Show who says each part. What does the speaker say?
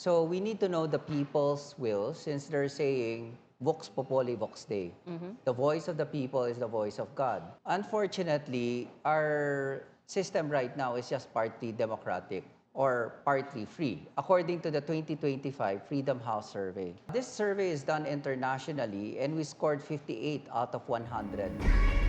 Speaker 1: So we need to know the people's will since they're saying Vox Populi, Vox Dei. The voice of the people is the voice of God. Unfortunately, our system right now is just partly democratic or partly free, according to the 2025 Freedom House survey. This survey is done internationally and we scored 58 out of 100.